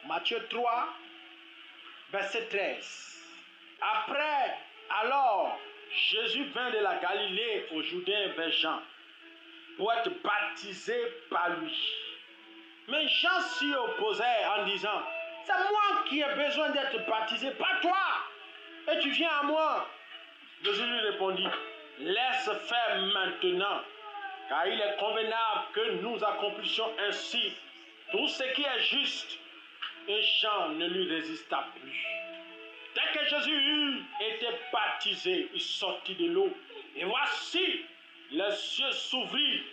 Matthieu 3, verset 13. Après, alors, Jésus vint de la Galilée au Jourdain vers Jean pour être baptisé par lui. Mais Jean s'y opposait en disant, c'est moi qui ai besoin d'être baptisé, pas toi. Et tu viens à moi. Jésus lui répondit, laisse faire maintenant, car il est convenable que nous accomplissions ainsi tout ce qui est juste. Et Jean ne lui résista plus. Dès que Jésus eut été baptisé, il sortit de l'eau. Et voici, les cieux s'ouvrirent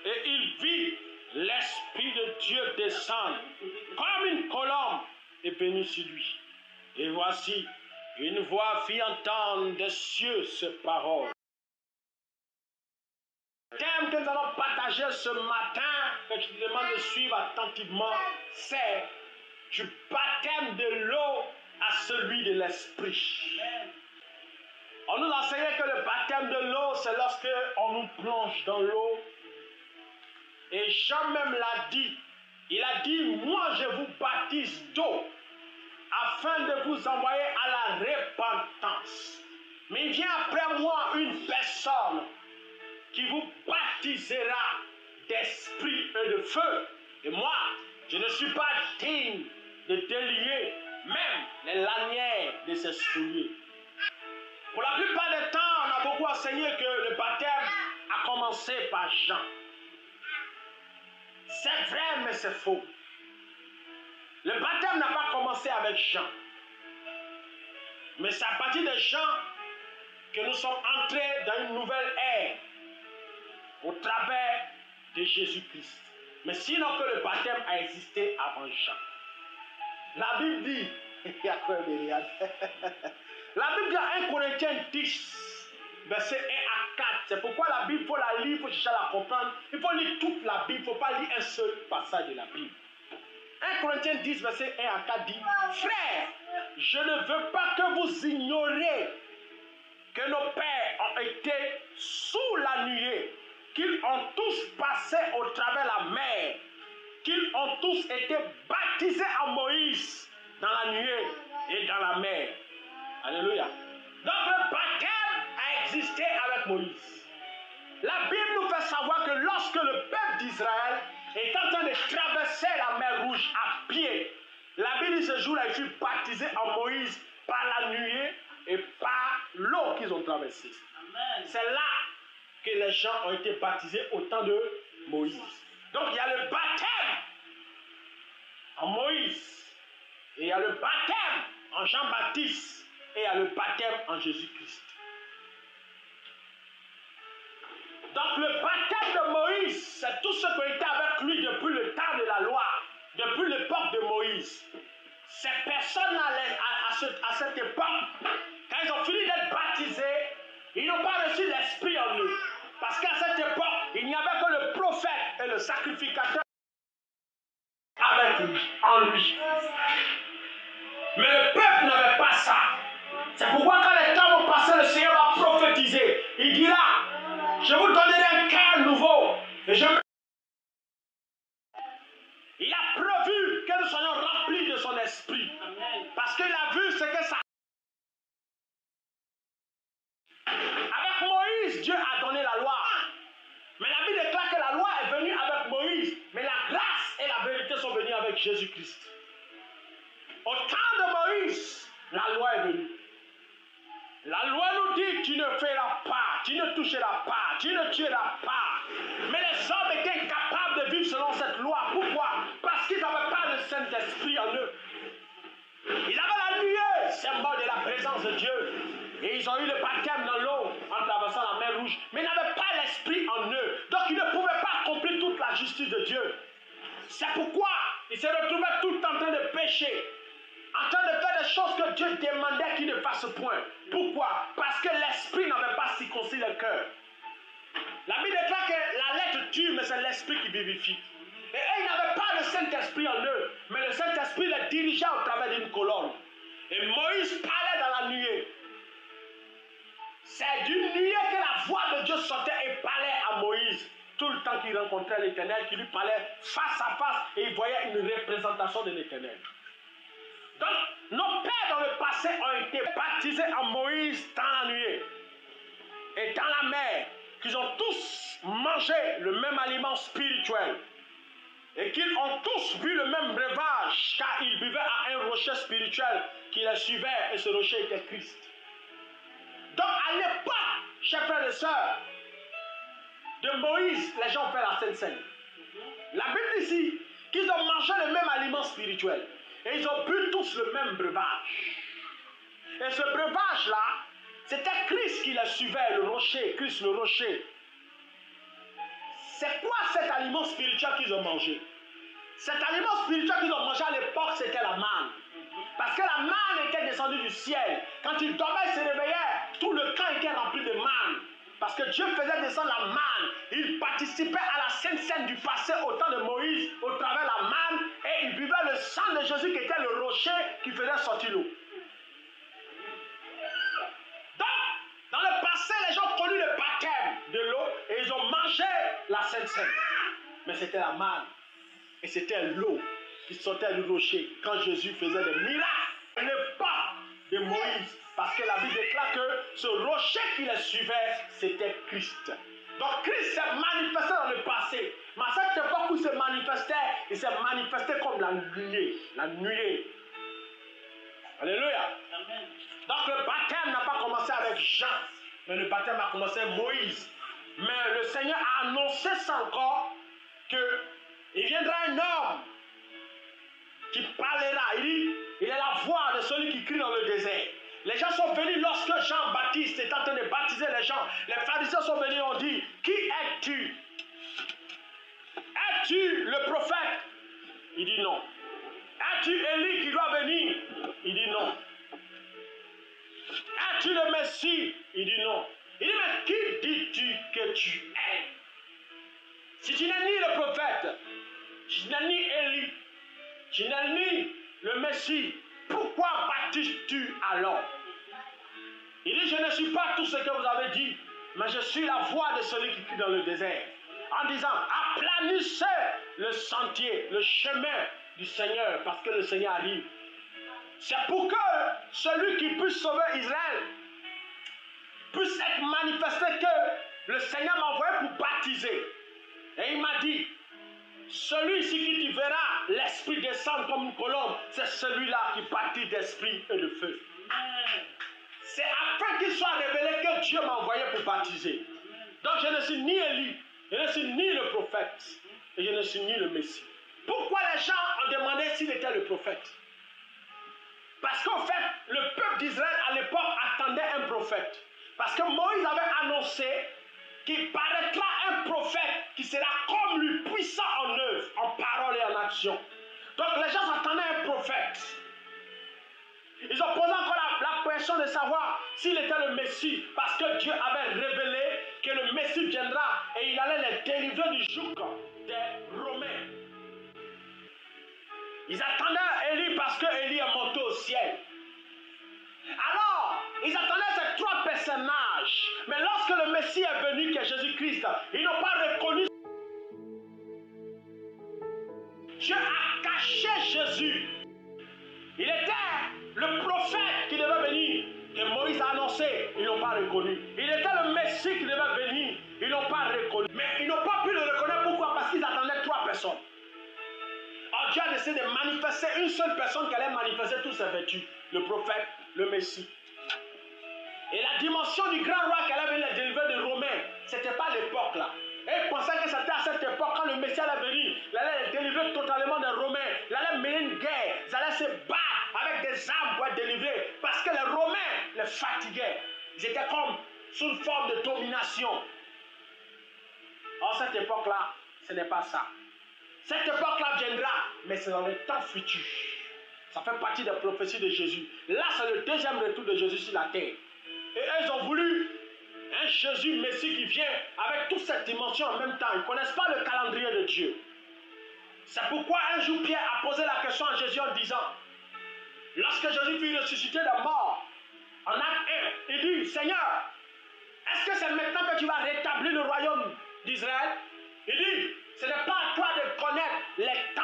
et il vit l'Esprit de Dieu descendre comme une colombe et venir sur lui. Et voici, une voix fit entendre des cieux ces paroles. Le thème que nous allons partager ce matin, que je te demande de suivre attentivement, c'est du baptême de l'eau à celui de l'esprit. On nous enseignait que le baptême de l'eau, c'est lorsque on nous plonge dans l'eau. Et Jean même l'a dit. Il a dit, moi je vous baptise d'eau, afin de vous envoyer à la repentance. Mais il vient après moi une personne qui vous baptisera d'esprit et de feu. Et moi, je ne suis pas digne de délier même les lanières de ses souliers. Pour la plupart des temps, on a beaucoup enseigné que le baptême a commencé par Jean. C'est vrai, mais c'est faux. Le baptême n'a pas commencé avec Jean. Mais c'est à partir de Jean que nous sommes entrés dans une nouvelle ère au travers de Jésus-Christ. Mais sinon que le baptême a existé avant Jean. La Bible dit, la Bible dit à 1 Corinthiens 10, verset 1 à 4. C'est pourquoi la Bible, il faut la lire, il faut chercher à la comprendre. Il faut lire toute la Bible, il ne faut pas lire un seul passage de la Bible. 1 Corinthiens 10, verset 1 à 4 dit, frères, je ne veux pas que vous ignoriez que nos pères ont été sous la nuée, qu'ils ont tous passé au travers la mer, qu'ils ont tous été baptisés en Moïse dans la nuée et dans la mer. Alléluia. Donc le baptême a existé avec Moïse. La Bible nous fait savoir que lorsque le peuple d'Israël est en train de traverser la mer Rouge à pied, la Bible dit ce jour-là, il fut baptisé en Moïse par la nuée et par l'eau qu'ils ont traversée. C'est là que les gens ont été baptisés au temps de Moïse. Donc il y a le baptême en Moïse, et il y a le baptême en Jean-Baptiste, et il y a le baptême en Jésus-Christ. Donc le baptême de Moïse, c'est tous ceux qui ont été avec lui depuis le temps de la loi, depuis l'époque de Moïse. Ces personnes-là, à cette époque, quand ils ont fini d'être baptisés, ils n'ont pas reçu l'esprit en eux. Parce qu'à cette époque, il n'y avait que le prophète et le sacrificateur avec lui, en lui. Mais le peuple n'avait pas ça. C'est pourquoi quand les temps vont passer, le Seigneur va prophétiser. Il dira, je vous donnerai un cœur nouveau. Et il a prévu que nous soyons remplis de son esprit. Parce qu'il a vu ce que ça... Avec Moïse, Dieu a donné la loi. Mais la Bible déclare que la loi est venue avec Moïse. Mais la grâce et la vérité sont venues avec Jésus-Christ. Au temps de Moïse, la loi est venue. La loi nous dit, tu ne feras pas, tu ne toucheras pas, tu ne tueras pas. Mais les hommes étaient incapables de vivre selon cette loi. Pourquoi? Parce qu'ils n'avaient pas le Saint-Esprit en eux. Ils avaient la nuée, symbole de la présence de Dieu. Et ils ont eu le baptême dans l'eau en traversant la mer Rouge. Mais ils n'avaient pas l'Esprit en eux. Donc ils ne pouvaient pas accomplir toute la justice de Dieu. C'est pourquoi ils se retrouvaient tout le temps en train de pécher. En train de faire des choses que Dieu demandait qu'ils ne fassent point. Pourquoi? Parce que l'esprit n'avait pas circoncis le cœur. La Bible déclare que la lettre tue, mais c'est l'esprit qui vivifie. Et eux, ils n'avaient pas le Saint-Esprit en eux, mais le Saint-Esprit les dirigeait au travers d'une colonne. Et Moïse parlait dans la nuée. C'est d'une nuée que la voix de Dieu sortait et parlait à Moïse. Tout le temps qu'il rencontrait l'Éternel, qui lui parlait face à face, et il voyait une représentation de l'Éternel. Donc, nos pères dans le passé ont été baptisés en Moïse dans la nuée et dans la mer, qu'ils ont tous mangé le même aliment spirituel et qu'ils ont tous bu le même breuvage car ils buvaient à un rocher spirituel qui les suivait et ce rocher était Christ. Donc à l'époque, chers frères et sœurs, de Moïse, les gens ont fait la Sainte Seine. La Bible dit ici qu'ils ont mangé le même aliment spirituel et ils ont bu tous le même breuvage. Et ce breuvage-là, c'était Christ qui les suivait, le rocher, Christ le rocher. C'est quoi cet aliment spirituel qu'ils ont mangé? Cet aliment spirituel qu'ils ont mangé à l'époque, c'était la manne. Parce que la manne était descendue du ciel. Quand ils dormaient, ils se réveillaient, tout le camp était rempli de manne. Parce que Dieu faisait descendre la manne. Il participait à la Sainte Seine du passé au temps de Moïse, au travers de la manne, et il buvait le sang de Jésus qui était le rocher qui faisait sortir l'eau. Dans le passé, les gens ont connu le baptême de l'eau et ils ont mangé la Sainte Seine. Mais c'était la manne et c'était l'eau qui sortait du rocher quand Jésus faisait des miracles. Il n'est pas de Moïse parce que la Bible déclare que ce rocher qui les suivait, c'était Christ. Donc Christ s'est manifesté dans le passé. Mais à cette époque où il s'est manifesté comme la nuée. La nuée. Alléluia. Amen. Donc le baptême n'a pas commencé avec Jean, mais le baptême a commencé avec Moïse. Mais le Seigneur a annoncé ça encore, qu'il viendra un homme qui parlera. Il dit, il est la voix de celui qui crie dans le désert. Les gens sont venus lorsque Jean-Baptiste était en train de baptiser les gens. Les pharisiens sont venus et ont dit, qui es-tu? Es-tu le prophète? Il dit non. Es-tu Élie qui doit venir? Il dit non. Es-tu le Messie? Il dit non. Il dit, mais qui dis-tu que tu es? Si tu n'es ni le prophète, si tu n'es ni Élie, tu n'es ni le Messie, pourquoi baptises-tu alors? Il dit, je ne suis pas tout ce que vous avez dit, mais je suis la voix de celui qui crie dans le désert. En disant, aplanissez le sentier, le chemin du Seigneur, parce que le Seigneur arrive. C'est pour que celui qui puisse sauver Israël puisse être manifesté que le Seigneur m'a envoyé pour baptiser. Et il m'a dit, celui-ci qui tu verras l'Esprit descendre comme une colombe, c'est celui-là qui baptise d'esprit et de feu. C'est afin qu'il soit révélé que Dieu m'a envoyé pour baptiser. Donc je ne suis ni Élie, je ne suis ni le prophète, et je ne suis ni le Messie. Pourquoi les gens ont demandé s'il était le prophète? Parce qu'en fait, le peuple d'Israël à l'époque attendait un prophète. Parce que Moïse avait annoncé qu'il paraîtra un prophète qui sera comme lui, puissant en œuvre, en parole et en action. Donc les gens attendaient un prophète. Ils ont posé encore la question de savoir s'il était le Messie, parce que Dieu avait révélé que le Messie viendra et il allait les délivrer du joug des Romains. Ils attendaient Élie parce que Élie est monté au ciel. Alors, ils attendaient ces trois personnages. Mais lorsque le Messie est venu, qui est Jésus-Christ, ils n'ont pas reconnu. Dieu a caché Jésus. Il était le prophète qui devait venir, que Moïse a annoncé, ils n'ont pas reconnu. Il était le Messie qui devait venir, ils n'ont pas reconnu. Mais ils n'ont pas pu le reconnaître, pourquoi? Parce qu'ils attendaient trois personnes. Alors Dieu a décidé de manifester une seule personne qui allait manifester toutes ses vertus, le prophète, le Messie. Et la dimension du grand roi qui allait venir les délivrer des Romains, ce n'était pas l'époque là. Et ils pensaient que c'était à cette époque, quand le Messie allait venir, il allait les délivrer totalement des Romains, il allait mener une guerre, ils allaient se battre avec des armes pour être délivrés, parce que les Romains les fatiguaient. Ils étaient comme sous une forme de domination. Or, cette époque-là, ce n'est pas ça. Cette époque-là viendra, mais c'est dans le temps futur. Ça fait partie des prophéties de Jésus. Là, c'est le deuxième retour de Jésus sur la terre. Et eux, ils ont voulu un Jésus Messie qui vient avec toute cette dimension en même temps. Ils ne connaissent pas le calendrier de Dieu. C'est pourquoi un jour Pierre a posé la question à Jésus en disant, lorsque Jésus fut ressuscité des morts, en acte 1, il dit, Seigneur, est-ce que c'est maintenant que tu vas rétablir le royaume d'Israël? Il dit, ce n'est pas à toi de connaître les temps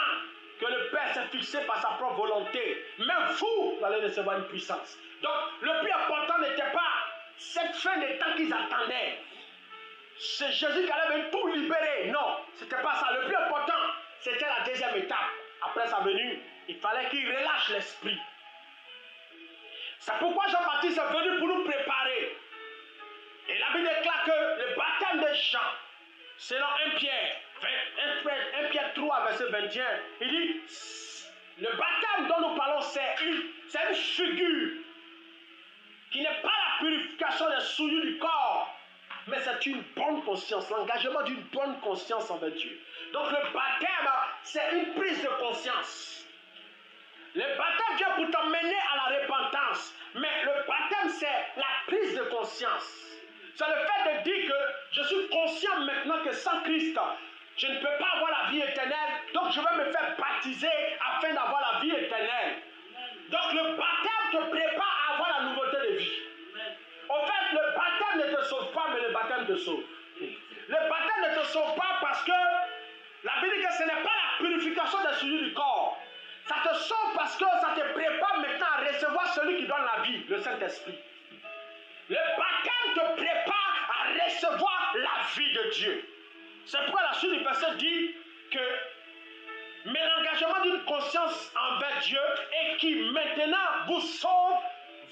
que le le Père s'est fixé par sa propre volonté. Mais vous allez recevoir une puissance. Donc, le plus important n'était pas cette fin des temps qu'ils attendaient. C'est Jésus qui allait venir tout libérer. Non, ce n'était pas ça. Le plus important, c'était la deuxième étape. Après sa venue, il fallait qu'il relâche l'esprit. C'est pourquoi Jean-Baptiste est venu pour nous préparer. Et la Bible déclare que le baptême de Jean, selon 1 Pierre 3, verset 21, il dit, le baptême dont nous parlons, c'est une figure qui n'est pas la purification des souillures du corps, mais c'est une bonne conscience, l'engagement d'une bonne conscience envers Dieu. Donc le baptême, c'est une prise de conscience. Le baptême vient pour t'emmener à la repentance, mais le baptême, c'est la prise de conscience. C'est le fait de dire que je suis conscient maintenant que sans Christ, je ne peux pas avoir la vie éternelle, donc je vais me faire baptiser afin d'avoir la vie éternelle. Donc le baptême te prépare à avoir la nouveauté de vie. En fait, le baptême ne te sauve pas, mais le baptême te sauve. Le baptême ne te sauve pas parce que la Bible dit que ce n'est pas la purification des souillures du corps. Ça te sauve parce que ça te prépare maintenant à recevoir celui qui donne la vie, le Saint-Esprit. Le baptême te prépare à recevoir la vie de Dieu. C'est pourquoi la suite du verset dit que mais l'engagement d'une conscience envers Dieu et qui maintenant vous sauve,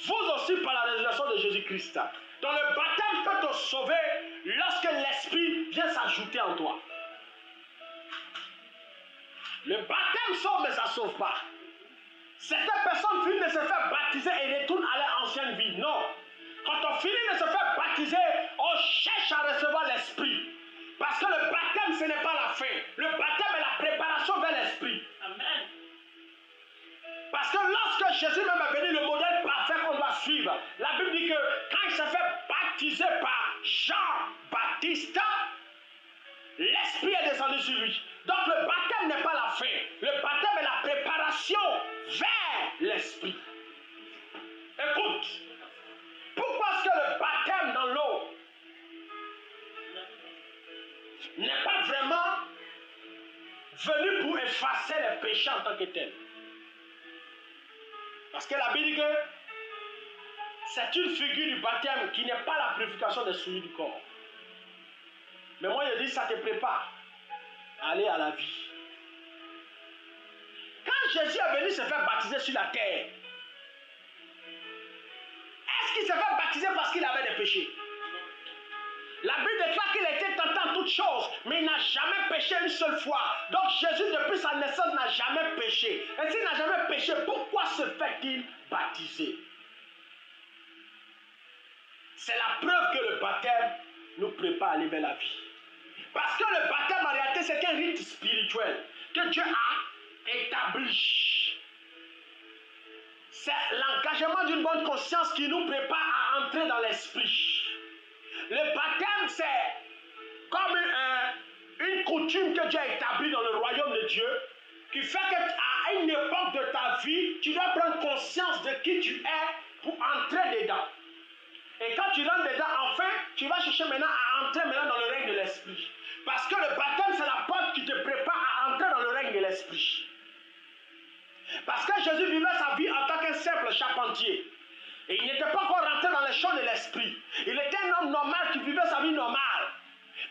vous aussi par la résurrection de Jésus-Christ. Donc le baptême peut te sauver lorsque l'Esprit vient s'ajouter en toi. Le baptême sauve, mais ça ne sauve pas. Certaines personnes finissent de se faire baptiser et retournent à leur ancienne vie. Non. Quand on finit de se faire baptiser, on cherche à recevoir l'Esprit. Parce que le baptême, ce n'est pas la fin. Le baptême est la préparation vers l'Esprit. Amen. Parce que lorsque Jésus même est venu, le modèle parfait qu'on doit suivre, la Bible dit que quand il s'est fait baptiser par Jean-Baptiste, l'Esprit est descendu sur lui. Donc le baptême n'est pas la fin. Le baptême est la préparation vers l'Esprit. Écoute, pourquoi est-ce que le baptême dans l'eau n'est pas vraiment venu pour effacer les péchés en tant que tel? Parce que la Bible dit que c'est une figure du baptême qui n'est pas la purification des souillures du corps. Mais moi je dis ça te prépare à aller à la vie. Quand Jésus est venu se faire baptiser sur la terre, est-ce qu'il s'est fait baptiser parce qu'il avait des péchés? La Bible déclare qu'il a été tenté en toutes choses, mais il n'a jamais péché une seule fois. Donc Jésus, depuis sa naissance, n'a jamais péché. Et s'il n'a jamais péché, pourquoi se fait-il baptiser? C'est la preuve que le baptême nous prépare à aller vers la vie. Parce que le baptême, en réalité, c'est un rite spirituel que Dieu a établi. C'est l'engagement d'une bonne conscience qui nous prépare à entrer dans l'esprit. Le baptême, c'est comme une coutume que Dieu a établie dans le royaume de Dieu, qui fait qu'à une époque de ta vie, tu dois prendre conscience de qui tu es pour entrer dedans. Et quand tu rentres dedans, enfin, tu vas chercher maintenant à entrer maintenant dans le règne de l'esprit. Parce que le baptême, c'est la porte qui te prépare à entrer dans le règne de l'esprit. Parce que Jésus vivait sa vie en tant qu'un simple charpentier. Et il n'était pas encore rentré dans les champs de l'esprit. Il était un homme normal qui vivait sa vie normale.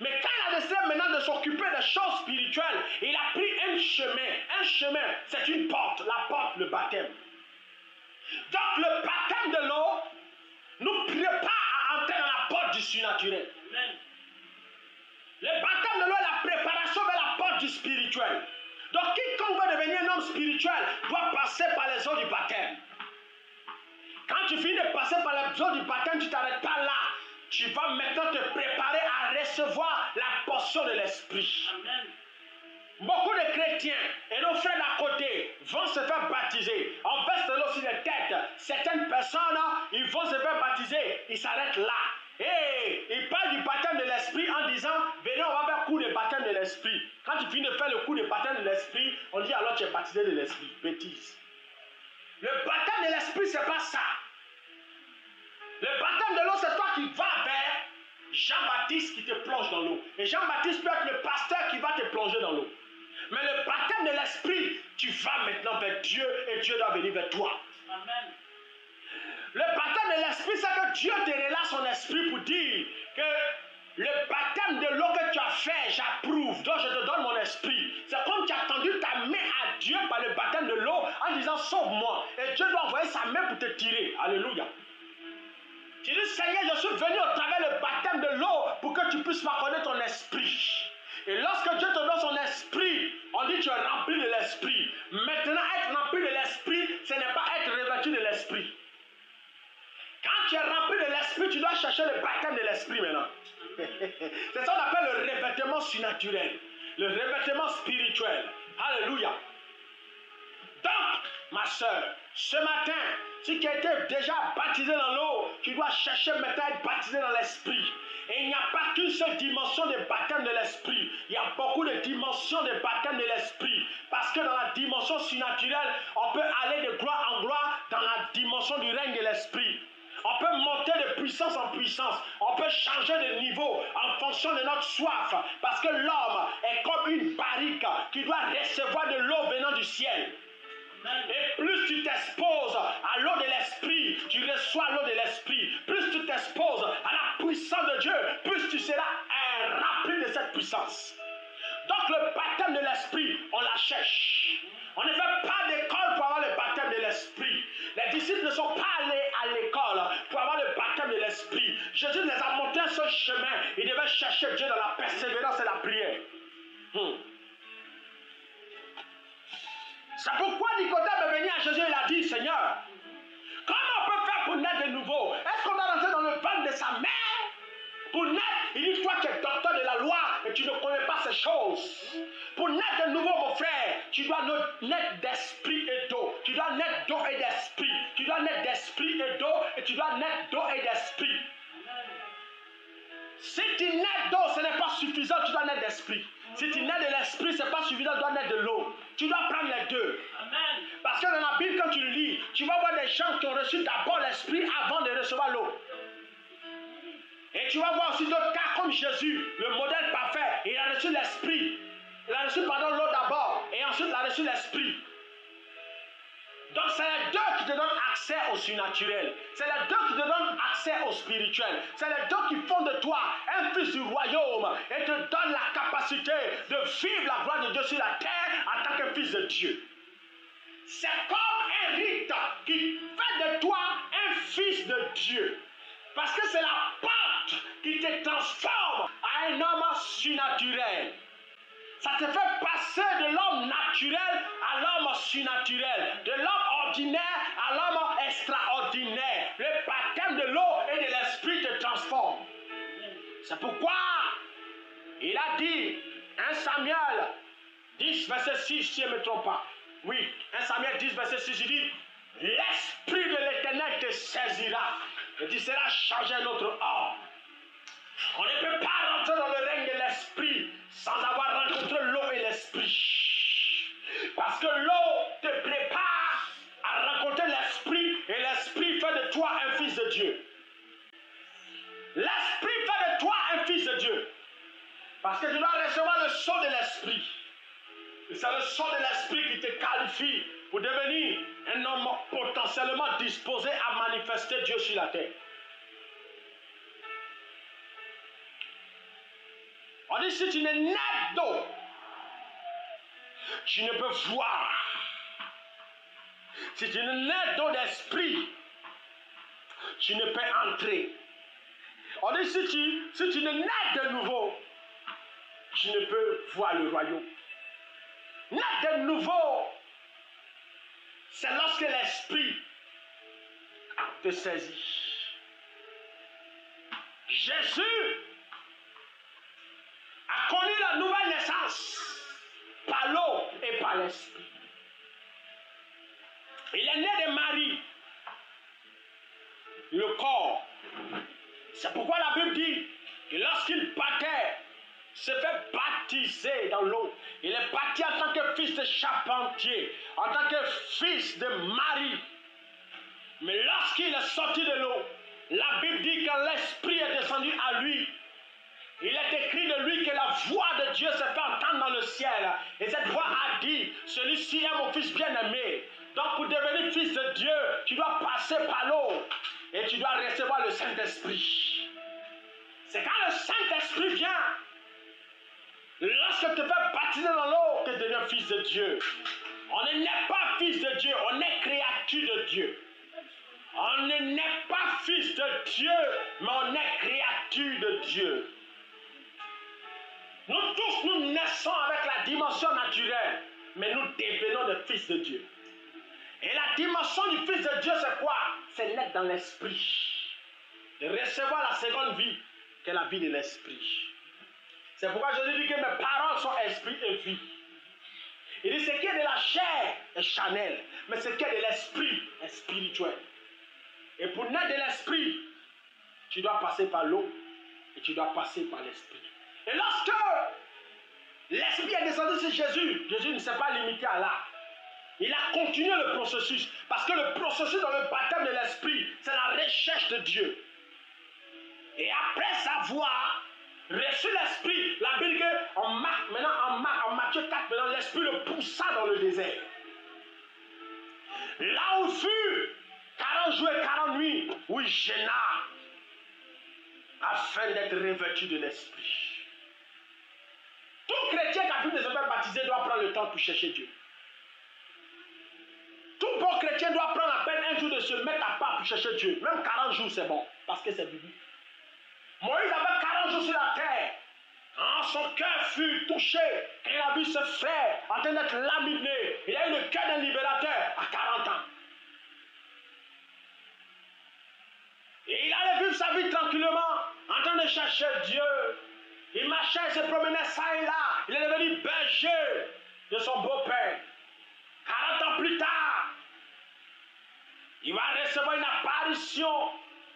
Mais quand il a décidé maintenant de s'occuper des choses spirituelles, il a pris un chemin. Un chemin, c'est une porte. La porte, le baptême. Donc le baptême de l'eau nous prépare à entrer dans la porte du surnaturel. Le baptême de l'eau est la préparation vers la porte du spirituel. Donc quiconque veut devenir un homme spirituel doit passer par les eaux du baptême. Quand tu finis de passer par les eaux du baptême, tu ne t'arrêtes pas là. Tu vas maintenant te préparer à recevoir la portion de l'esprit. Amen. Beaucoup de chrétiens et nos frères d'à côté vont se faire baptiser. On verse de l'eau sur les têtes. Certaines personnes, ils vont se faire baptiser. Ils s'arrêtent là. Et ils parlent du baptême de l'esprit en disant, venez, on va faire le coup de baptême de l'esprit. Quand tu finis de faire le coup de baptême de l'esprit, on dit alors tu es baptisé de l'esprit. Bêtise. Le baptême de l'esprit, c'est pas ça. Le baptême de l'eau, c'est toi qui vas vers Jean-Baptiste qui te plonge dans l'eau. Et Jean-Baptiste peut être le pasteur qui va te plonger dans l'eau. Mais le baptême de l'esprit, tu vas maintenant vers Dieu et Dieu doit venir vers toi. Amen. Le baptême de l'esprit, c'est que Dieu te relâche son esprit pour dire que le baptême de l'eau que tu as fait, j'approuve, donc je te donne mon esprit. C'est comme tu as tendu ta main à Dieu par le baptême de l'eau en disant sauve-moi. Et Dieu doit envoyer sa main pour te tirer. Alléluia. Tu dis Seigneur, je suis venu au travers le baptême de l'eau pour que tu puisses m'accorder ton esprit. Et lorsque Dieu te donne son esprit, on dit tu es rempli de l'esprit. Maintenant, être rempli de l'esprit, ce n'est pas être revêtu de l'esprit. Quand tu es rempli de l'esprit, tu dois chercher le baptême de l'esprit maintenant. C'est ça qu'on appelle le revêtement surnaturel, le revêtement spirituel. Alléluia. Donc, ma soeur, ce matin, si tu as été déjà baptisé dans l'eau, tu dois chercher maintenant à être baptisé dans l'esprit. Et il n'y a pas qu'une seule dimension de baptême de l'esprit. Il y a beaucoup de dimensions de baptême de l'esprit. Parce que dans la dimension surnaturelle, on peut aller de gloire en gloire dans la dimension du règne de l'esprit. On peut monter de puissance en puissance. On peut changer de niveau en fonction de notre soif. Parce que l'homme est comme une barrique qui doit recevoir de l'eau venant du ciel. Et plus tu t'exposes à l'eau de l'esprit, tu reçois l'eau de l'esprit. Plus tu t'exposes à la puissance de Dieu, plus tu seras rempli de cette puissance. Donc le baptême de l'esprit, on la cherche. On ne fait pas d'école pour avoir le baptême de l'esprit. Les disciples ne sont pas allés à l'école pour avoir le baptême de l'esprit. Jésus les a montrés ce chemin. Ils devaient chercher Dieu dans la persévérance et la prière. C'est pourquoi Nicodème est venu à Jésus et il a dit, Seigneur, comment on peut faire pour naître de nouveau? Est-ce qu'on doit rentrer dans le ventre de sa mère? Pour naître, il dit, toi tu es docteur de la loi et tu ne connais pas ces choses. Pour naître de nouveau, mon frère, tu dois naître d'esprit et d'eau. Tu dois naître d'eau et d'esprit. Tu dois naître d'esprit et d'eau et tu dois naître d'eau et d'esprit. Si tu nais d'eau, ce n'est pas suffisant, tu dois naître d'esprit. Si tu nais de l'esprit, ce n'est pas suffisant, tu dois naître de l'eau. Tu dois prendre les deux. Amen. Parce que dans la Bible, quand tu le lis, tu vas voir des gens qui ont reçu d'abord l'esprit avant de recevoir l'eau. Et tu vas voir aussi d'autres cas comme Jésus, le modèle parfait. Il a reçu l'esprit. Il a reçu l'eau d'abord et ensuite il a reçu l'esprit. Donc c'est les deux qui te donnent accès au surnaturel. C'est les deux qui te donnent accès au spirituel. C'est les deux qui font de toi un fils du royaume et te donnent la capacité de vivre la gloire de Dieu sur la terre en tant que fils de Dieu. C'est comme un rite qui fait de toi un fils de Dieu. Parce que c'est la porte qui te transforme à un homme surnaturel. Ça te fait passer de l'homme naturel à l'homme surnaturel, de l'homme ordinaire à l'homme extraordinaire. Le baptême de l'eau et de l'esprit te transforme. C'est pourquoi il a dit, 1 Samuel 10, verset 6, si je ne me trompe pas. Oui, 1 Samuel 10, verset 6, il dit, l'esprit de l'Éternel te saisira et tu seras changé un autre homme. On ne peut pas rentrer dans le règne de l'esprit sans avoir rencontré l'eau et l'esprit. Parce que l'eau te prépare à rencontrer l'esprit et l'esprit fait de toi un fils de Dieu. L'esprit fait de toi un fils de Dieu. Parce que tu dois recevoir le sceau de l'esprit. Et c'est le sceau de l'esprit qui te qualifie pour devenir un homme potentiellement disposé à manifester Dieu sur la terre. On dit si tu n'es né d'eau, tu ne peux voir. Si tu n'es né d'eau d'esprit, tu ne peux entrer. On dit si tu n'es né de nouveau, tu ne peux voir le royaume. Naître de nouveau, c'est lorsque l'esprit te saisit. Jésus a connu la nouvelle naissance par l'eau et par l'esprit. Il est né de Marie, le corps. C'est pourquoi la Bible dit que lorsqu'il partait, il se fait baptiser dans l'eau. Il est parti en tant que fils de charpentier, en tant que fils de Marie. Mais lorsqu'il est sorti de l'eau, la Bible dit que l'esprit est descendu à lui. Il est écrit de lui que la voix de Dieu s'est fait entendre dans le ciel. Et cette voix a dit, celui-ci est mon fils bien-aimé. Donc pour devenir fils de Dieu, tu dois passer par l'eau. Et tu dois recevoir le Saint-Esprit. C'est quand le Saint-Esprit vient, lorsque tu te fais baptiser dans l'eau, que tu deviens fils de Dieu. On ne naît pas fils de Dieu, on est créature de Dieu. On ne naît pas fils de Dieu, mais on est créature de Dieu. Nous tous, nous naissons avec la dimension naturelle, mais nous devenons des fils de Dieu. Et la dimension du fils de Dieu, c'est quoi? C'est naître dans l'esprit. De recevoir la seconde vie, qui est la vie de l'esprit. C'est pourquoi Jésus dit que mes paroles sont esprit et vie. Il dit ce qui est de la chair est charnel, mais ce qui est de l'esprit est spirituel. Et pour naître de l'esprit, tu dois passer par l'eau et tu dois passer par l'esprit. Et lorsque l'esprit est descendu sur Jésus, Jésus ne s'est pas limité à là. Il a continué le processus. Parce que le processus dans le baptême de l'esprit, c'est la recherche de Dieu. Et après savoir reçu l'esprit, la Bible dit en Matthieu 4, maintenant l'esprit le poussa dans le désert. Là où fut 40 jours et 40 nuits, où il gêna afin d'être revêtu de l'esprit. Tout chrétien qui a pu se faire baptiser doit prendre le temps pour chercher Dieu. Tout bon chrétien doit prendre la peine un jour de se mettre à part pour chercher Dieu. Même 40 jours c'est bon, parce que c'est biblique. Moïse avait 40 jours sur la terre. Son cœur fut touché. Et il a vu ses frères en train d'être laminés. Il a eu le cœur d'un libérateur à 40 ans. Et il allait vivre sa vie tranquillement, en train de chercher Dieu. Il marchait, il se promenait ça et là. Il est devenu berger de son beau-père. 40 ans plus tard, il va recevoir une apparition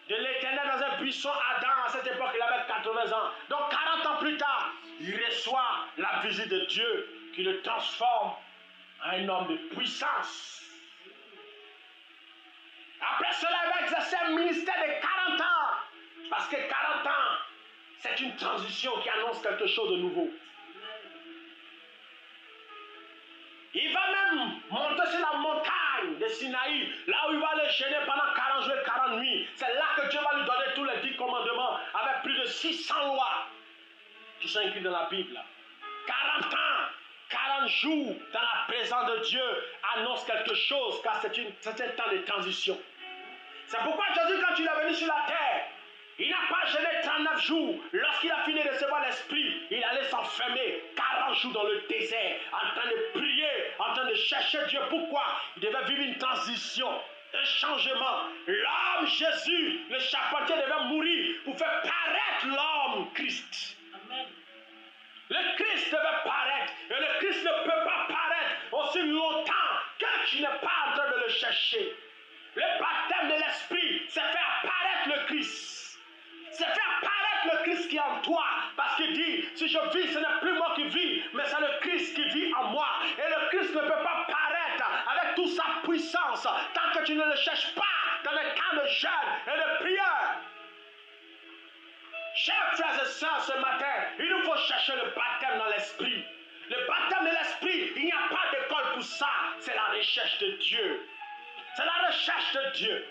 de l'Éternel dans un buisson Adam. À cette époque, il avait 80 ans. Donc 40 ans plus tard, il reçoit la visite de Dieu qui le transforme en un homme de puissance. Après cela, il va exercer un ministère de 40 ans. Parce que 40 ans, c'est une transition qui annonce quelque chose de nouveau. Il va même monter sur la montagne de Sinaï, là où il va les gêner pendant 40 jours et 40 nuits. C'est là que Dieu va lui donner tous les 10 commandements, avec plus de 600 lois qui sont écrites dans la Bible. 40 ans, 40 jours dans la présence de Dieu annonce quelque chose, car c'est un temps de transition. C'est pourquoi Jésus, quand il est venu sur la terre, il n'a pas gêné 39 jours. Lorsqu'il a fini de recevoir l'esprit, il allait s'enfermer 40 jours dans le désert, en train de prier, en train de chercher Dieu. Pourquoi? Il devait vivre une transition, un changement. L'homme Jésus, le charpentier, devait mourir pour faire paraître l'homme Christ. Amen. Le Christ devait paraître, et le Christ ne peut pas paraître aussi longtemps que tu n'es pas en train de le chercher. Le baptême de l'esprit, c'est faire apparaître le Christ. C'est faire apparaître le Christ qui est en toi. Parce qu'il dit, si je vis, ce n'est plus moi qui vis, mais c'est le Christ qui vit en moi. Et le Christ ne peut pas paraître avec toute sa puissance tant que tu ne le cherches pas dans le temps de jeûne et de prière. Chers frères et sœurs, ce matin, il nous faut chercher le baptême dans l'esprit. Le baptême de l'esprit, il n'y a pas d'école pour ça. C'est la recherche de Dieu. C'est la recherche de Dieu.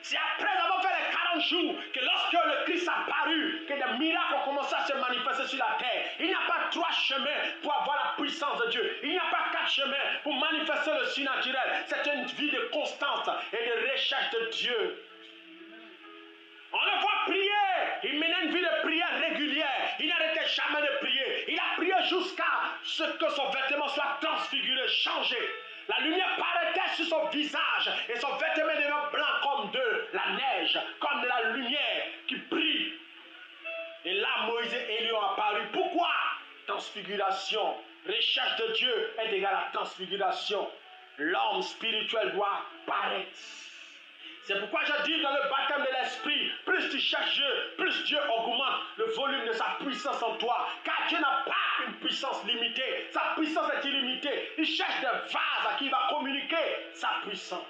C'est après avoir fait les 40 jours que lorsque le Christ a apparu, que des miracles ont commencé à se manifester sur la terre. Il n'y a pas 3 chemins pour avoir la puissance de Dieu. Il n'y a pas 4 chemins pour manifester le surnaturel. C'est une vie de constance et de recherche de Dieu. On le voit prier. Il menait une vie de prière régulière. Il n'arrêtait jamais de prier. Il a prié jusqu'à ce que son vêtement soit transfiguré, changé. La lumière paraîtait sur son visage et son vêtement devint blanc comme de la neige, comme de la lumière qui brille. Et là, Moïse et Élie ont apparu. Pourquoi? Transfiguration. Recherche de Dieu est égale à transfiguration. L'homme spirituel doit paraître. C'est pourquoi je dis dans le baptême de l'esprit, plus tu cherches Dieu, plus Dieu augmente le volume de sa puissance en toi. Car Dieu n'a pas une puissance limitée. Sa puissance est illimitée. Il cherche des vases à qui il va communiquer sa puissance.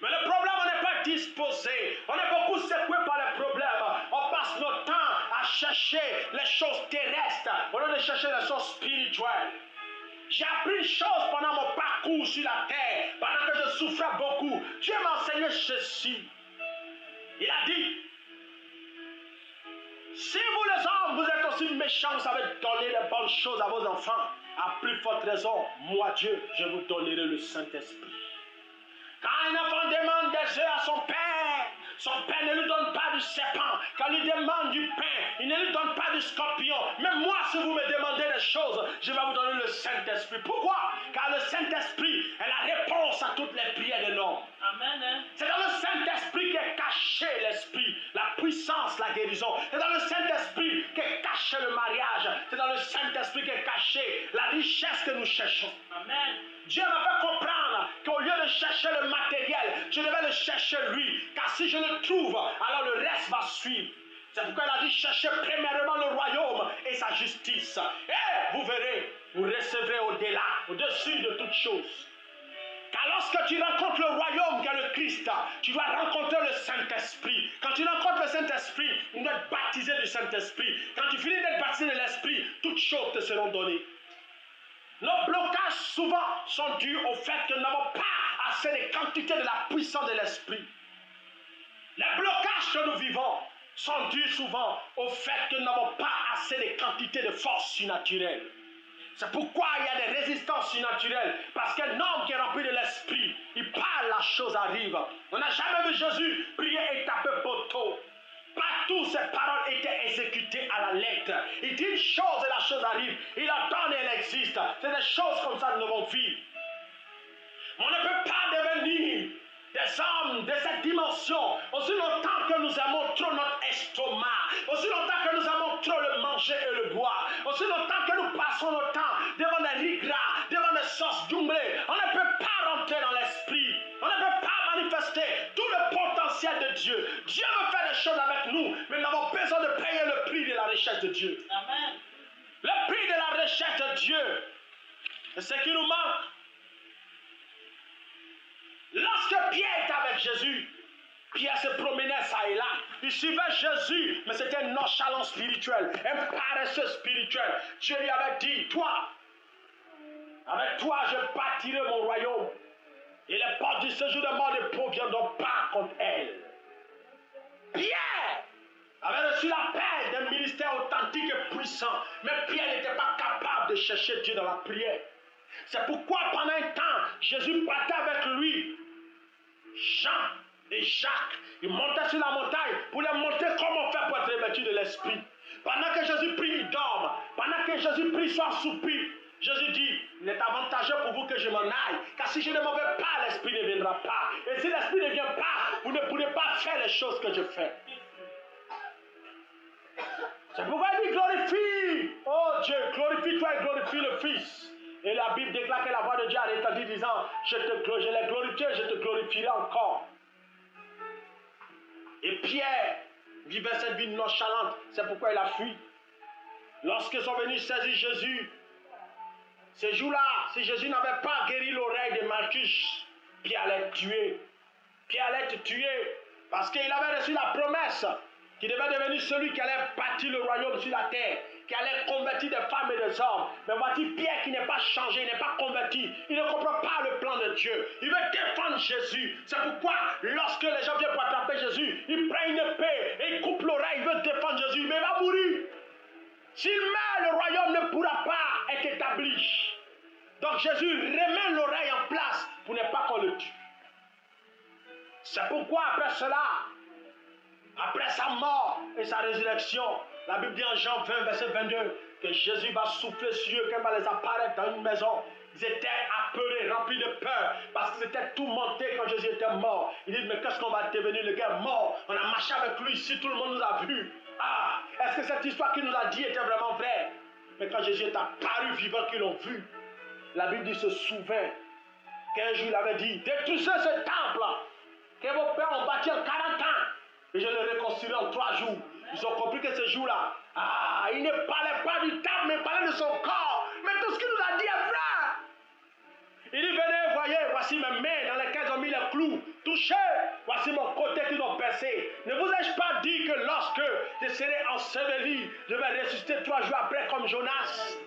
Mais le problème, on n'est pas disposé. On est beaucoup secoué par les problèmes. On passe notre temps chercher les choses terrestres au lieu de chercher les choses spirituelles. J'ai appris une chose pendant mon parcours sur la terre, pendant que je souffrais beaucoup. Dieu m'a enseigné ceci. Il a dit, si vous les hommes, vous êtes aussi méchants, vous savez donner les bonnes choses à vos enfants, à plus forte raison, moi Dieu, je vous donnerai le Saint-Esprit. Quand un enfant demande des œufs à son père ne lui donne pas du serpent. Quand il lui demande du pain, il ne lui donne pas du scorpion. Mais moi, si vous me demandez des choses, je vais vous donner le Saint-Esprit. Pourquoi? Car le Saint-Esprit est la réponse à toutes les prières de l'homme. Amen. C'est dans le Saint-Esprit qu'est caché l'Esprit, la puissance, la guérison. C'est dans le Saint-Esprit qu'est caché le mariage. C'est dans le Saint-Esprit qu'est caché la richesse que nous cherchons. Amen. Dieu m'a fait comprendre qu'au lieu de chercher le matériel, je devais le chercher lui. Car si je le trouve, alors le reste va suivre. C'est pourquoi il a dit chercher premièrement le royaume et sa justice. Et vous verrez, vous recevrez au-delà, au-dessus de toutes choses. Car lorsque tu rencontres le royaume qui est le Christ, tu dois rencontrer le Saint-Esprit. Quand tu rencontres le Saint-Esprit, tu dois être baptisé du Saint-Esprit. Quand tu finis d'être baptisé de l'Esprit, toutes choses te seront données. Nos blocages souvent sont dus au fait que nous n'avons pas assez de quantité de la puissance de l'Esprit. Les blocages que nous vivons sont dus souvent au fait que nous n'avons pas assez de quantité de force surnaturelle. C'est pourquoi il y a des résistances surnaturelles. Parce qu'un homme qui est rempli de l'Esprit, il parle, la chose arrive. On n'a jamais vu Jésus prier et taper poteau. Partout ses paroles étaient exécutées à la lettre. Il dit une chose et la chose arrive. Il entend et elle existe. C'est des choses comme ça que nous devons vivre. On ne peut pas devenir des hommes de cette dimension aussi longtemps que nous aimons trop notre estomac, aussi longtemps que nous aimons trop le manger et le boire, aussi longtemps que nous passons notre temps devant des riz gras, devant des sauces doublées. On ne peut pas rentrer dans l'esprit. On ne peut pas manifester tout le potentiel de Dieu. Dieu veut faire des choses avec nous, mais nous avons besoin de payer le prix de la recherche de Dieu. Amen. Le prix de la recherche de Dieu. C'est ce qui nous manque. Lorsque Pierre était avec Jésus, Pierre se promenait ça et là. Il suivait Jésus, mais c'était un nonchalant spirituel, un paresseux spirituel. Dieu lui avait dit, toi, avec toi je bâtirai mon royaume. Et les portes du séjour de mort ne proviendront pas contre elle. Pierre avait reçu l'appel d'un ministère authentique et puissant. Mais Pierre n'était pas capable de chercher Dieu dans la prière. C'est pourquoi pendant un temps, Jésus partait avec lui. Jean et Jacques, ils montaient sur la montagne pour leur montrer comment faire pour être revêtu de l'esprit. Pendant que Jésus prie, il dort. Pendant que Jésus prie, soit assoupi. Jésus dit, il est avantageux pour vous que je m'en aille. Car si je ne m'en vais pas, l'esprit ne viendra pas. Et si l'esprit ne vient pas, vous ne pourrez pas faire les choses que je fais. C'est pourquoi il dit glorifie. Oh Dieu, glorifie-toi et glorifie le Fils. Et la Bible déclare que la voix de Dieu a rétabli disant, je l'ai glorifié, je te glorifierai encore. Et Pierre vivait cette vie nonchalante, c'est pourquoi il a fui. Lorsqu'ils sont venus saisir Jésus, ce jour-là, si Jésus n'avait pas guéri l'oreille de Malchus, Pierre allait être tué. Pierre allait être tué parce qu'il avait reçu la promesse qu'il devait devenir celui qui allait bâtir le royaume sur la terre, qui allait convertir des femmes et des hommes. Mais voici Pierre qui n'est pas changé, il n'est pas converti, il ne comprend pas le plan de Dieu. Il veut défendre Jésus. C'est pourquoi lorsque les gens viennent pour attraper Jésus, il prend une épée et il coupe l'oreille, il veut défendre Jésus, mais il va mourir. S'il meurt, le royaume ne pourra pas être établi. Donc Jésus remet l'oreille en place pour ne pas qu'on le tue. C'est pourquoi après cela, après sa mort et sa résurrection, la Bible dit en Jean 20, verset 22, que Jésus va souffler sur eux, qu'il va les apparaître dans une maison. Ils étaient apeurés, remplis de peur, parce qu'ils étaient tourmentés quand Jésus était mort. Ils disent, mais qu'est-ce qu'on va devenir, le gars mort? On a marché avec lui ici, tout le monde nous a vus. Ah, est-ce que cette histoire qu'il nous a dit était vraiment vraie? Mais quand Jésus est apparu vivant, qu'ils l'ont vu, la Bible dit, se souvient qu'un jour il avait dit, détruisez ce temple que vos pères ont bâti en 40 ans. Et je le reconstruirai en 3 jours. Ils ont compris que ce jour-là, il ne parlait pas du temple, mais il parlait de son corps. Mais tout ce qu'il nous a dit est vrai. Il dit, venez, voyez, voici mes mains dans lesquelles ils ont mis les clous. Touchez, voici mon côté qu'ils ont percé. Ne vous ai-je pas dit que lorsque je serai enseveli, je vais ressusciter 3 jours après comme Jonas?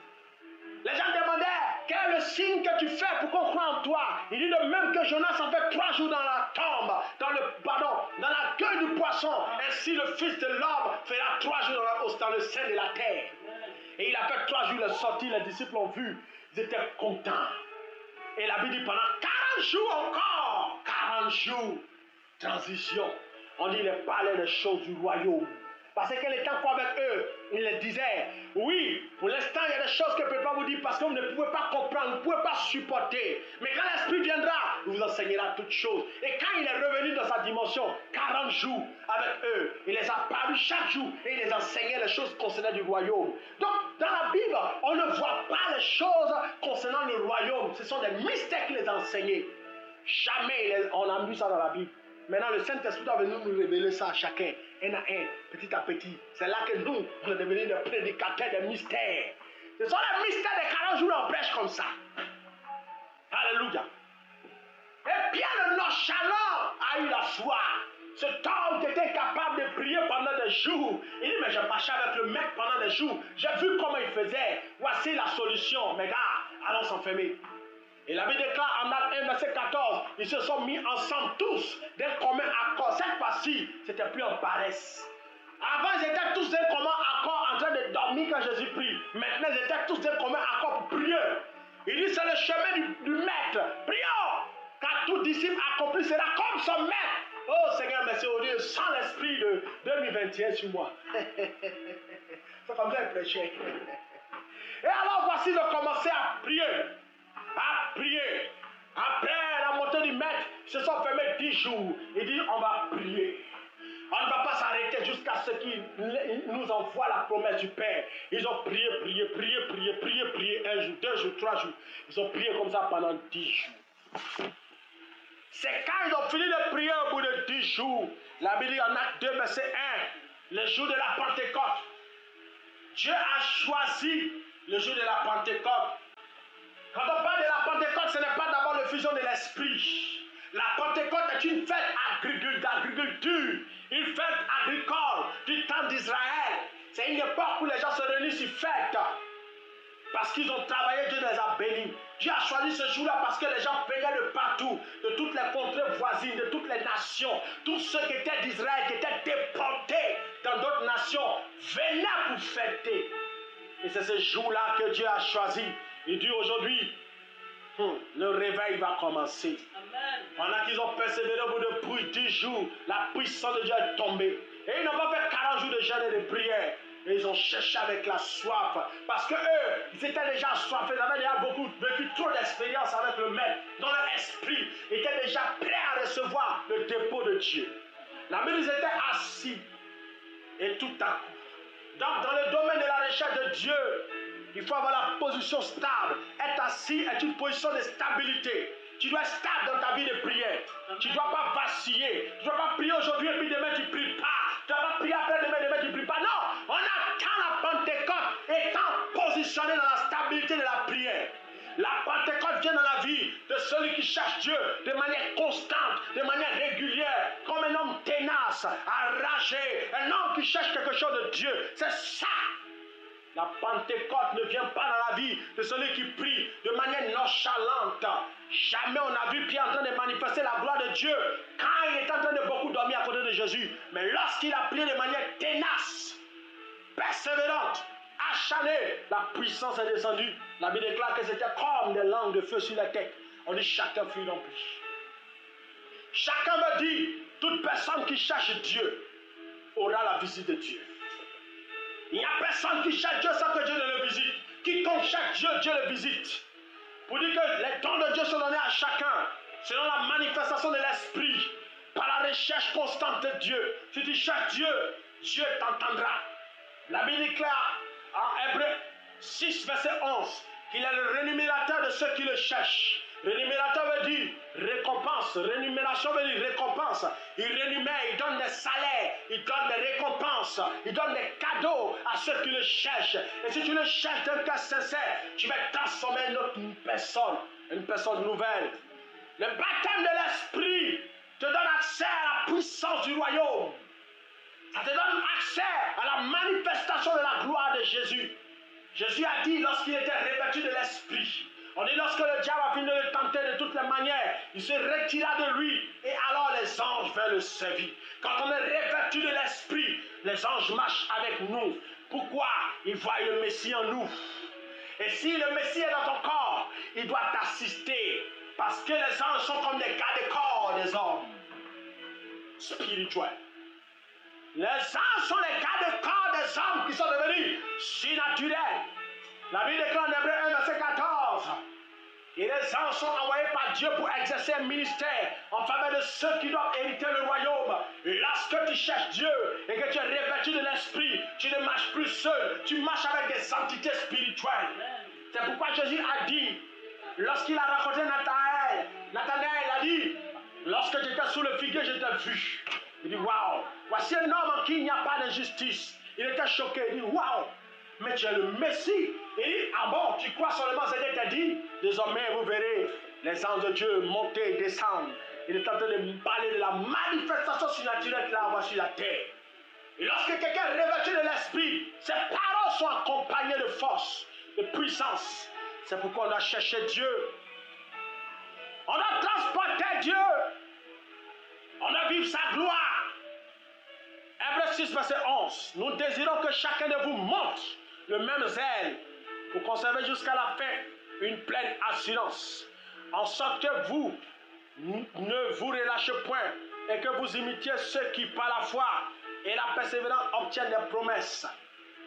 Les gens demandaient, quel est le signe que tu fais pour qu'on croie en toi? Il dit de même que Jonas en fait 3 jours dans la tombe, dans la gueule du poisson. Ainsi le Fils de l'homme fera 3 jours dans le sein de la terre. Et il a fait 3 jours, il est sorti, les disciples l'ont vu, ils étaient contents. Et la Bible dit pendant 40 jours encore, 40 jours, transition. On dit, il parlait des choses du royaume. Parce qu'elle était encore avec eux, il les disait, oui, pour l'instant, il y a des choses que je ne peux pas vous dire parce que vous ne pouvez pas comprendre, vous ne pouvez pas supporter. Mais quand l'Esprit viendra, il vous enseignera toutes choses. Et quand il est revenu dans sa dimension, 40 jours avec eux, il les a parlé chaque jour et il les enseignait les choses concernant du royaume. Donc, dans la Bible, on ne voit pas les choses concernant le royaume. Ce sont des mystères qu'il les a enseignés. Jamais on a mis ça dans la Bible. Maintenant, le Saint-Esprit doit venir nous révéler ça à chacun, un à un, petit à petit. C'est là que nous, on est devenus des prédicateurs des mystères. Ce sont les mystères des 40 jours en prêche comme ça. Alléluia. Et Pierre le nonchalant a eu la foi. Cet homme qui était capable de prier pendant des jours. Il dit, mais j'ai marché avec le mec pendant des jours. J'ai vu comment il faisait. Voici la solution. Mes gars, allons s'enfermer. Et la Bible déclare en Actes 1, verset 14, ils se sont mis ensemble tous d'un commun accord. Cette fois-ci, c'était plus en paresse. Avant, ils étaient tous d'un commun accord en train de dormir quand Jésus prie. Maintenant, ils étaient tous d'un commun accord pour prier. Il dit, c'est le chemin du maître. Prions, car tout disciple accompli sera comme son maître. Oh Seigneur, merci au Dieu, sans l'esprit de 2021 sur moi. C'est comme ça qu'il prêchait. Et alors, voici de commencer à prier. À prier. Après la montée du maître, ils se sont fermés 10 jours. Il dit, on va prier. On ne va pas s'arrêter jusqu'à ce qu'il nous envoie la promesse du Père. Ils ont prié, 1 jour, 2 jours, 3 jours. Ils ont prié comme ça pendant 10 jours. C'est quand ils ont fini de prier au bout de 10 jours, la Bible dit en Acte 2, verset 1, le jour de la Pentecôte. Dieu a choisi le jour de la Pentecôte. Quand on parle de la Pentecôte, ce n'est pas d'abord le fusion de l'esprit. La Pentecôte est une fête d'agriculture, une fête agricole du temps d'Israël. C'est une époque où les gens se réunissent, ils fêtent. Parce qu'ils ont travaillé, Dieu les a bénis. Dieu a choisi ce jour-là parce que les gens venaient de partout, de toutes les contrées voisines, de toutes les nations. Tous ceux qui étaient d'Israël, qui étaient déportés dans d'autres nations, venaient pour fêter. Et c'est ce jour-là que Dieu a choisi. Il dit aujourd'hui, le réveil va commencer. Amen. Pendant qu'ils ont persévéré au bout de 10 jours, la puissance de Dieu est tombée. Et ils n'ont pas fait 40 jours de jeûne et de prière. Et ils ont cherché avec la soif. Parce que eux, ils étaient déjà assoiffés. Ils avaient déjà vécu trop d'expérience avec le Maître. Dans leur esprit, ils étaient déjà prêts à recevoir le dépôt de Dieu. La Bible, ils étaient assis. Et tout à coup. Donc, dans le domaine de la recherche de Dieu, il faut avoir la position stable. Être assis est une position de stabilité. Tu dois être stable dans ta vie de prière. Tu ne dois pas vaciller. Tu ne dois pas prier aujourd'hui et puis demain tu ne pries pas. Tu ne dois pas prier après demain tu ne pries pas. Non, on attend la Pentecôte étant positionné dans la stabilité de la prière. La Pentecôte vient dans la vie de celui qui cherche Dieu de manière constante, de manière régulière, comme un homme tenace, enragé, un homme qui cherche quelque chose de Dieu. C'est ça. La Pentecôte ne vient pas dans la vie de celui qui prie de manière nonchalante. Jamais on a vu Pierre en train de manifester la gloire de Dieu quand il est en train de beaucoup dormir à côté de Jésus. Mais lorsqu'il a prié de manière tenace, persévérante, acharnée, la puissance est descendue. La Bible déclare que c'était comme des langues de feu sur la tête. On dit chacun fut rempli. Chacun me dit, toute personne qui cherche Dieu aura la visite de Dieu. Il n'y a personne qui cherche Dieu sans que Dieu ne le visite. Quiconque cherche Dieu, Dieu le visite. Pour dire que les dons de Dieu sont donnés à chacun, selon la manifestation de l'Esprit, par la recherche constante de Dieu. Si tu cherches Dieu, Dieu t'entendra. La Bible déclare en Hébreux 6, verset 11, qu'il est le rémunérateur de ceux qui le cherchent. Rémunérateur veut dire récompense. Rémunération veut dire récompense. Il rémunère, il donne des salaires, il donne des récompenses, il donne des cadeaux à ceux qui le cherchent. Et si tu le cherches d'un cœur sincère, tu vas transformer une personne nouvelle. Le baptême de l'Esprit te donne accès à la puissance du royaume. Ça te donne accès à la manifestation de la gloire de Jésus. Jésus a dit lorsqu'il était revêtu de l'Esprit, on dit lorsque le diable a fini de le tenter de toutes les manières, il se retira de lui et alors les anges vinrent le servir. Quand on est revêtu de l'Esprit, les anges marchent avec nous. Pourquoi? Ils voient le Messie en nous. Et si le Messie est dans ton corps, il doit t'assister. Parce que les anges sont comme des gardes-corps des hommes spirituels. Les anges sont les gardes-corps des hommes qui sont devenus surnaturels. La Bible déclare en Hébreux 1, verset 14. Et les anges sont envoyés par Dieu pour exercer un ministère en faveur de ceux qui doivent hériter le royaume. Et lorsque tu cherches Dieu et que tu es revêtu de l'Esprit, tu ne marches plus seul, tu marches avec des entités spirituelles. C'est pourquoi Jésus a dit, lorsqu'il a rencontré Nathanaël a dit, lorsque j'étais sous le figuier, je t'ai vu. Il dit, waouh, voici un homme en qui il n'y a pas d'injustice. Il était choqué, il dit, waouh, mais tu es le Messie. Il dit, ah bon, tu crois seulement ce qu'il t'a dit? Désormais, vous verrez les anges de Dieu monter et descendre. Il est en train de me parler de la manifestation surnaturelle qu'il a envoyée sur la terre. Et lorsque quelqu'un est revêtu de l'Esprit, ses paroles sont accompagnées de force, de puissance. C'est pourquoi on doit chercher Dieu. On doit transporter Dieu. On doit vivre sa gloire. Hébreux 6, verset 11. Nous désirons que chacun de vous montre le même zèle pour conserver jusqu'à la fin une pleine assurance, en sorte que vous ne vous relâchez point et que vous imitiez ceux qui par la foi et la persévérance obtiennent des promesses.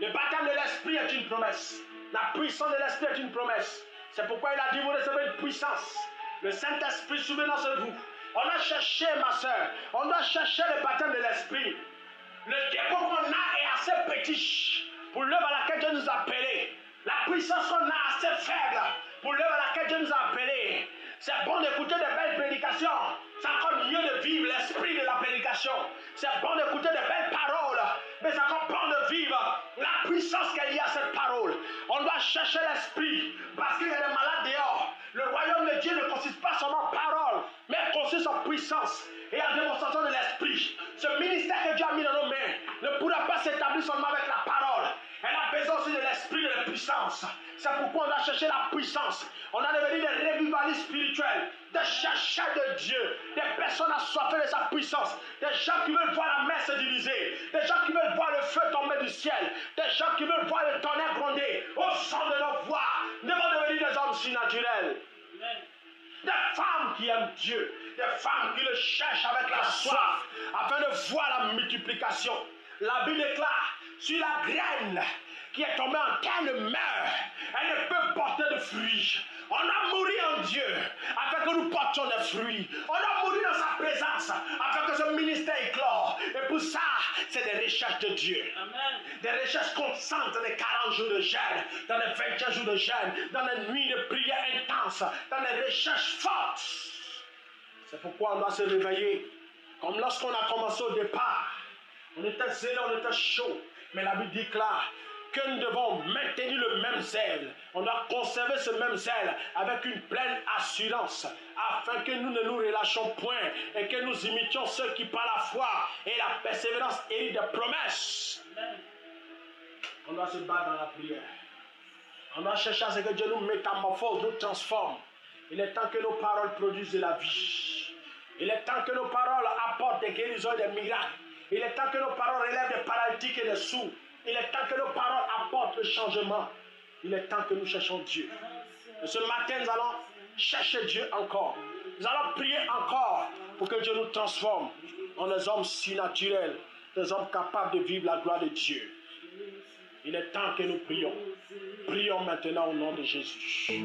Le baptême de l'Esprit est une promesse. La puissance de l'Esprit est une promesse. C'est pourquoi il a dit vous recevez une puissance. Le Saint-Esprit souvenant sur vous. On doit chercher, ma soeur, on doit chercher le baptême de l'Esprit. Le dépôt qu'on a est assez petit pour l'œuvre à laquelle Dieu nous a appelés. La puissance qu'on a est assez faible pour l'œuvre à laquelle Dieu nous a appelés. C'est bon d'écouter de belles prédications. C'est encore mieux de vivre l'esprit de la prédication. C'est bon d'écouter de belles paroles. Mais c'est encore bon de vivre la puissance qu'il y a à cette parole. On doit chercher l'esprit parce qu'il y a des malades dehors. Le royaume de Dieu ne consiste pas seulement en parole, mais consiste en puissance et en démonstration de l'esprit. Ce ministère que Dieu a mis dans nos mains ne pourra pas s'établir seulement avec la parole. Elle a besoin aussi de l'esprit de la puissance. C'est pourquoi on doit chercher la puissance. On a devenu des revivalistes spirituels, des chercheurs de Dieu, des personnes assoiffées de sa puissance, des gens qui veulent voir la mer se diviser, des gens qui veulent voir le feu tomber du ciel, des gens qui veulent voir le tonnerre gronder au son de nos voix. Nous devons devenir des hommes surnaturels. Des femmes qui aiment Dieu, des femmes qui le cherchent avec la soif, afin de voir la multiplication. La Bible déclare, sur la graine qui est tombée en terre ne meurt, elle ne peut porter de fruits. On a mouru en Dieu afin que nous portions des fruits. On a mouru dans sa présence afin que ce ministère éclore. Et pour ça, c'est des recherches de Dieu. Amen. Des recherches constantes dans les 40 jours de jeûne, dans les 21 jours de jeûne, dans les nuits de prière intenses, dans les recherches fortes. C'est pourquoi on doit se réveiller. Comme lorsqu'on a commencé au départ, on était zélé, on était chaud. Mais la Bible déclare que nous devons maintenir le même zèle. On doit conserver ce même zèle avec une pleine assurance, afin que nous ne nous relâchons point et que nous imitions ceux qui par la foi et la persévérance héritent des promesses. On doit se battre dans la prière. On doit chercher à ce que Dieu nous métamorphose, nous transforme. Il est temps que nos paroles produisent de la vie. Il est temps que nos paroles apportent des guérisons et des miracles. Il est temps que nos paroles relèvent des paralytiques et des sourds. Il est temps que nos paroles apportent le changement. Il est temps que nous cherchions Dieu. Et ce matin, nous allons chercher Dieu encore. Nous allons prier encore pour que Dieu nous transforme en des hommes surnaturels, des hommes capables de vivre la gloire de Dieu. Il est temps que nous prions. Prions maintenant au nom de Jésus.